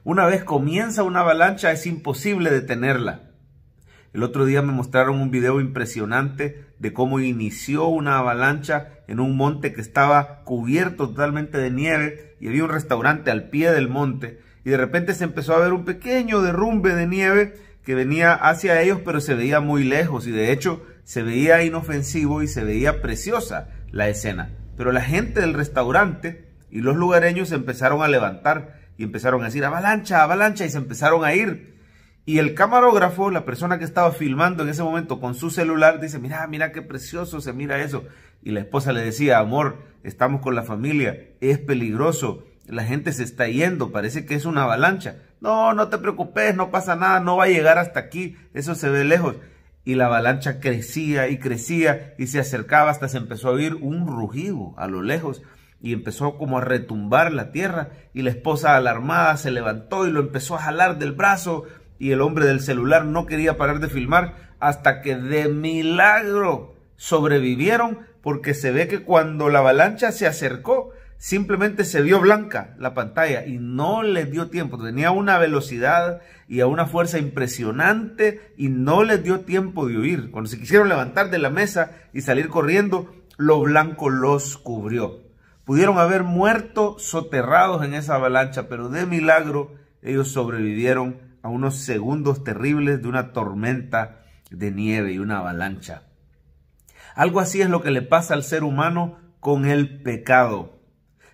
Una vez comienza una avalancha es imposible detenerla. El otro día me mostraron un video impresionante de cómo inició una avalancha en un monte que estaba cubierto totalmente de nieve y había un restaurante al pie del monte y de repente se empezó a ver un pequeño derrumbe de nieve que venía hacia ellos, pero se veía muy lejos y de hecho se veía inofensivo y se veía preciosa la escena. Pero la gente del restaurante y los lugareños se empezaron a levantar y empezaron a decir avalancha, avalancha, y se empezaron a ir. Y el camarógrafo, la persona que estaba filmando en ese momento con su celular, dice, mira, mira qué precioso se mira eso. Y la esposa le decía, amor, estamos con la familia, es peligroso, la gente se está yendo, parece que es una avalancha. No, no te preocupes, no pasa nada, no va a llegar hasta aquí, eso se ve lejos. Y la avalancha crecía y se acercaba hasta se empezó a oír un rugido a lo lejos. Y empezó como a retumbar la tierra y la esposa alarmada se levantó y lo empezó a jalar del brazo. Y el hombre del celular no quería parar de filmar hasta que de milagro sobrevivieron, porque se ve que cuando la avalancha se acercó, simplemente se vio blanca la pantalla y no les dio tiempo. Tenía una velocidad y a una fuerza impresionante y no les dio tiempo de huir. Cuando se quisieron levantar de la mesa y salir corriendo, lo blanco los cubrió. Pudieron haber muerto soterrados en esa avalancha, pero de milagro ellos sobrevivieron a unos segundos terribles de una tormenta de nieve y una avalancha. Algo así es lo que le pasa al ser humano con el pecado.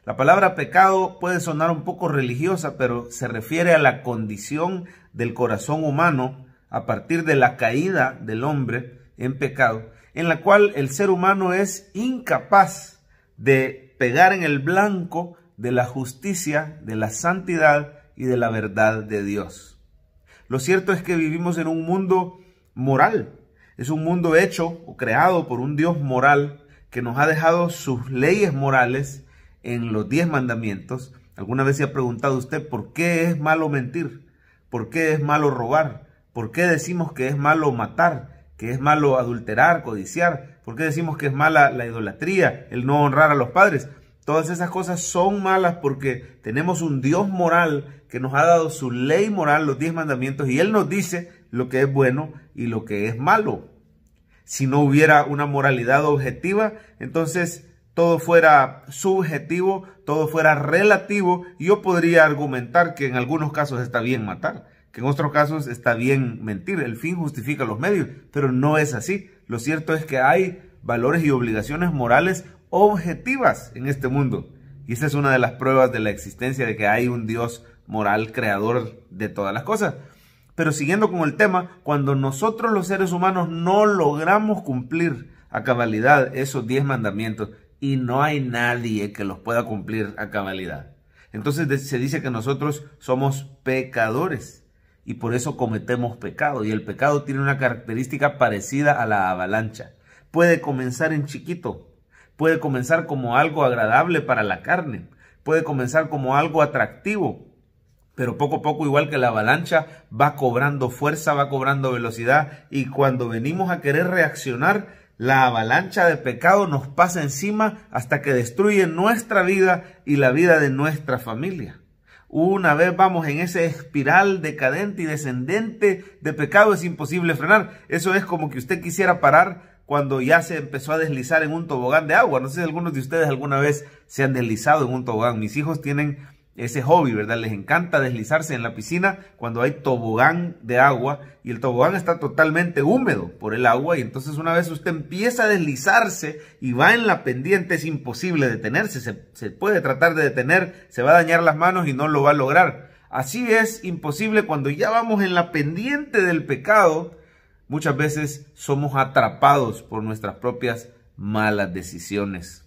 La palabra pecado puede sonar un poco religiosa, pero se refiere a la condición del corazón humano a partir de la caída del hombre en pecado, en la cual el ser humano es incapaz de pegar en el blanco de la justicia, de la santidad y de la verdad de Dios. Lo cierto es que vivimos en un mundo moral. Es un mundo hecho o creado por un Dios moral que nos ha dejado sus leyes morales en los 10 mandamientos. ¿Alguna vez se ha preguntado usted por qué es malo mentir? ¿Por qué es malo robar? ¿Por qué decimos que es malo matar? ¿Que es malo adulterar, codiciar? ¿Por qué decimos que es mala la idolatría, el no honrar a los padres? Todas esas cosas son malas porque tenemos un Dios moral que nos ha dado su ley moral, los 10 mandamientos, y Él nos dice lo que es bueno y lo que es malo. Si no hubiera una moralidad objetiva, entonces todo fuera subjetivo, todo fuera relativo, y yo podría argumentar que en algunos casos está bien matar, que en otros casos está bien mentir, el fin justifica los medios, pero no es así. Lo cierto es que hay valores y obligaciones morales objetivas en este mundo, y esa es una de las pruebas de la existencia de que hay un Dios moral, creador de todas las cosas. Pero siguiendo con el tema, cuando nosotros los seres humanos no logramos cumplir a cabalidad esos 10 mandamientos, y no hay nadie que los pueda cumplir a cabalidad, entonces se dice que nosotros somos pecadores y por eso cometemos pecado. Y el pecado tiene una característica parecida a la avalancha. Puede comenzar en chiquito, puede comenzar como algo agradable para la carne, puede comenzar como algo atractivo, pero poco a poco, igual que la avalancha, va cobrando fuerza, va cobrando velocidad, y cuando venimos a querer reaccionar, la avalancha de pecado nos pasa encima hasta que destruye nuestra vida y la vida de nuestra familia. Una vez vamos en ese espiral decadente y descendente de pecado, es imposible frenar. Eso es como que usted quisiera parar cuando ya se empezó a deslizar en un tobogán de agua. No sé si algunos de ustedes alguna vez se han deslizado en un tobogán. Mis hijos tienen ese hobby, ¿verdad? Les encanta deslizarse en la piscina cuando hay tobogán de agua y el tobogán está totalmente húmedo por el agua, y entonces una vez usted empieza a deslizarse y va en la pendiente, es imposible detenerse. Se puede tratar de detener, se va a dañar las manos y no lo va a lograr. Así es imposible cuando ya vamos en la pendiente del pecado. Muchas veces somos atrapados por nuestras propias malas decisiones.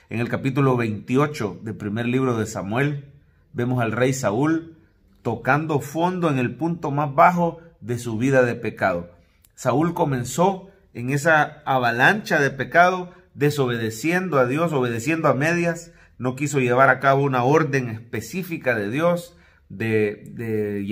En el capítulo 28 del primer libro de Samuel, vemos al rey Saúl tocando fondo en el punto más bajo de su vida de pecado. Saúl comenzó en esa avalancha de pecado, desobedeciendo a Dios, obedeciendo a medias. No quiso llevar a cabo una orden específica de Dios, de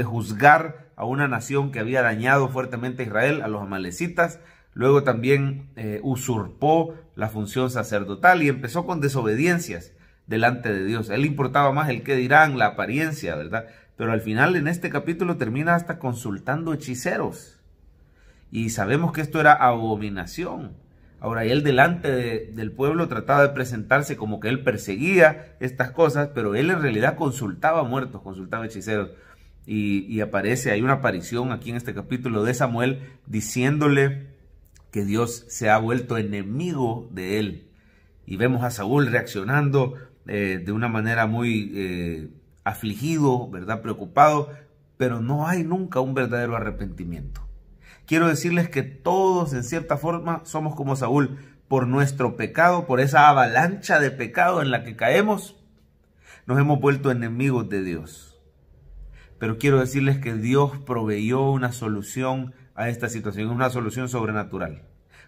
juzgar a una nación que había dañado fuertemente a Israel, a los amalecitas. Luego también usurpó la función sacerdotal y empezó con desobediencias delante de Dios. A él le importaba más el qué dirán, la apariencia, ¿verdad? Pero al final en este capítulo termina hasta consultando hechiceros. Y sabemos que esto era abominación. Ahora, él delante del pueblo trataba de presentarse como que él perseguía estas cosas, pero él en realidad consultaba muertos, consultaba hechiceros. Y aparece, hay una aparición aquí en este capítulo de Samuel diciéndole que Dios se ha vuelto enemigo de él. Y vemos a Saúl reaccionando de una manera muy afligido, ¿verdad? Preocupado, pero no hay nunca un verdadero arrepentimiento. Quiero decirles que todos en cierta forma somos como Saúl. Por nuestro pecado, por esa avalancha de pecado en la que caemos, nos hemos vuelto enemigos de Dios. Pero quiero decirles que Dios proveyó una solución a esta situación, una solución sobrenatural.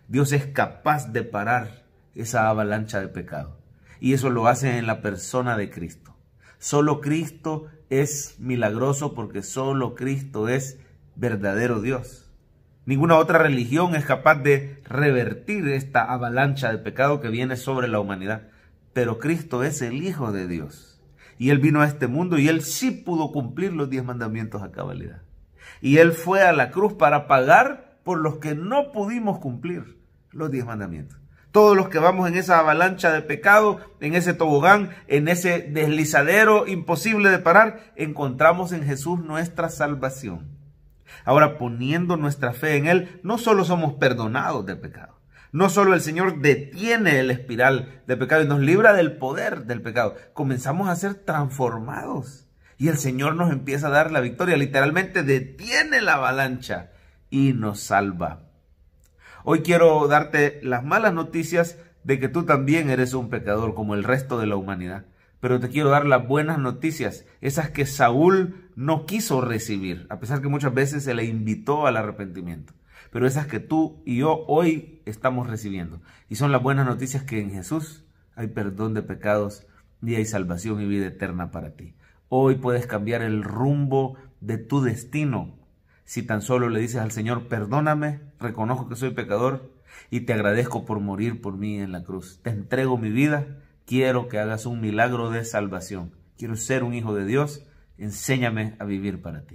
Dios es capaz de parar esa avalancha de pecado. Y eso lo hace en la persona de Cristo. Solo Cristo es milagroso porque solo Cristo es verdadero Dios. Ninguna otra religión es capaz de revertir esta avalancha de pecado que viene sobre la humanidad. Pero Cristo es el Hijo de Dios. Y Él vino a este mundo y Él sí pudo cumplir los 10 mandamientos a cabalidad. Y Él fue a la cruz para pagar por los que no pudimos cumplir los 10 mandamientos. Todos los que vamos en esa avalancha de pecado, en ese tobogán, en ese deslizadero imposible de parar, encontramos en Jesús nuestra salvación. Ahora, poniendo nuestra fe en Él, no solo somos perdonados del pecado, no solo el Señor detiene el espiral de pecado y nos libra del poder del pecado, comenzamos a ser transformados y el Señor nos empieza a dar la victoria, literalmente detiene la avalancha y nos salva. Hoy quiero darte las malas noticias de que tú también eres un pecador como el resto de la humanidad. Pero te quiero dar las buenas noticias, esas que Saúl no quiso recibir, a pesar que muchas veces se le invitó al arrepentimiento. Pero esas que tú y yo hoy estamos recibiendo. Y son las buenas noticias que en Jesús hay perdón de pecados y hay salvación y vida eterna para ti. Hoy puedes cambiar el rumbo de tu destino si tan solo le dices al Señor, perdóname, reconozco que soy pecador y te agradezco por morir por mí en la cruz. Te entrego mi vida, quiero que hagas un milagro de salvación. Quiero ser un hijo de Dios, enséñame a vivir para ti.